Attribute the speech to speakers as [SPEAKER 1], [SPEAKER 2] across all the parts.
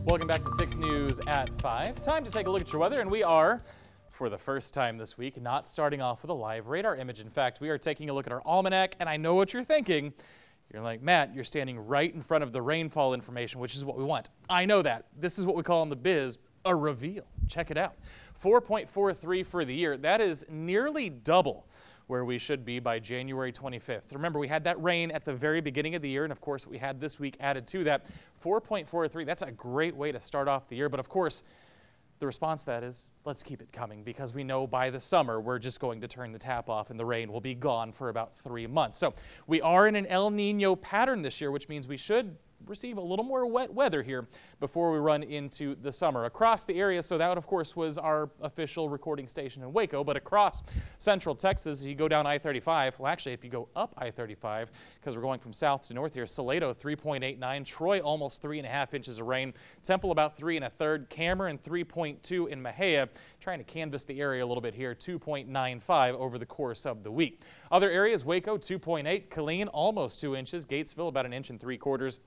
[SPEAKER 1] Welcome back to 6 News at 5. Time to take a look at your weather, and we are, for the first time this week, not starting off with a live radar image. In fact, we are taking a look at our almanac, and I know what you're thinking. You're like, Matt, you're standing right in front of the rainfall information, which is what we want. I know that. This is what we call in the biz a reveal. Check it out. 4.43 for the year. That is nearly double where we should be by January 25th. Remember, we had that rain at the very beginning of the year, and of course, we had this week added to that. 4.43, that's a great way to start off the year, but of course, the response to that is, let's keep it coming, because we know by the summer, we're just going to turn the tap off and the rain will be gone for about 3 months. So we are in an El Nino pattern this year, which means we should receive a little more wet weather here before we run into the summer across the area. So that, of course, was our official recording station in Waco, but across central Texas, you go down I-35, well, actually, if you go up I-35, because we're going from south to north here, Salado 3.89, Troy almost 3.5 inches of rain, Temple about 3 1/3, Cameron 3.2 in Mejia, trying to canvass the area a little bit here, 2.95 over the course of the week. Other areas, Waco 2.8, Killeen almost 2 inches, Gatesville about 1 3/4,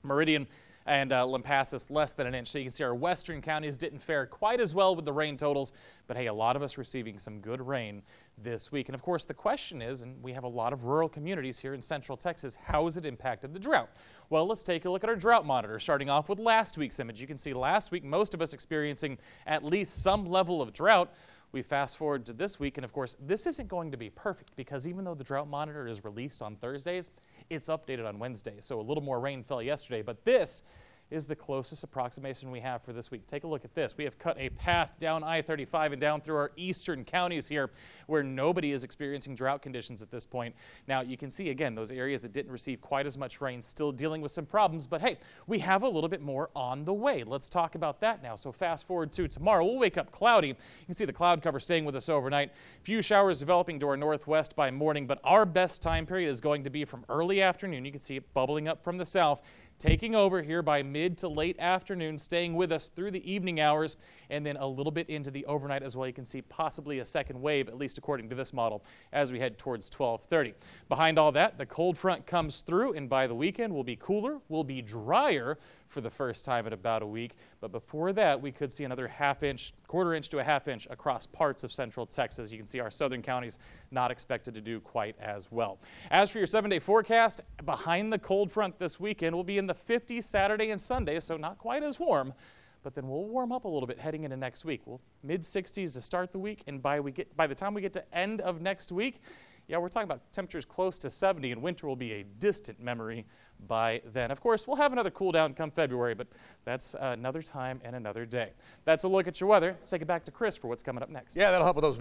[SPEAKER 1] Meridian and Lampasas less than 1 inch. So you can see our western counties didn't fare quite as well with the rain totals, but hey, a lot of us receiving some good rain this week. And of course the question is, and we have a lot of rural communities here in central Texas, how has it impacted the drought? Well, let's take a look at our drought monitor, starting off with last week's image. You can see last week most of us experiencing at least some level of drought. We fast forward to this week, and of course, this isn't going to be perfect because even though the drought monitor is released on Thursdays, it's updated on Wednesday. So a little more rain fell yesterday, but this is the closest approximation we have for this week. Take a look at this. We have cut a path down I-35 and down through our eastern counties here where nobody is experiencing drought conditions at this point. Now, you can see, again, those areas that didn't receive quite as much rain still dealing with some problems, but hey, we have a little bit more on the way. Let's talk about that now. So fast forward to tomorrow. We'll wake up cloudy. You can see the cloud cover staying with us overnight. Few showers developing to our northwest by morning, but our best time period is going to be from early afternoon. You can see it bubbling up from the south, taking over here by mid to late afternoon, staying with us through the evening hours, and then a little bit into the overnight as well. You can see possibly a second wave, at least according to this model, as we head towards 12:30. Behind all that, the cold front comes through, and by the weekend, we'll be cooler, we'll be drier for the first time in about a week. But before that, we could see another quarter inch to a half inch across parts of central Texas. You can see our southern counties not expected to do quite as well. As for your 7-day forecast, behind the cold front this weekend, we'll be in the 50s Saturday and Sunday, so not quite as warm, but then we'll warm up a little bit heading into next week. We'll mid-60s to start the week, and by the time we get to end of next week, yeah, we're talking about temperatures close to 70, and winter will be a distant memory by then. Of course, we'll have another cool down come February, but that's another time and another day. That's a look at your weather. Let's take it back to Chris for what's coming up next.
[SPEAKER 2] Yeah, that'll help with those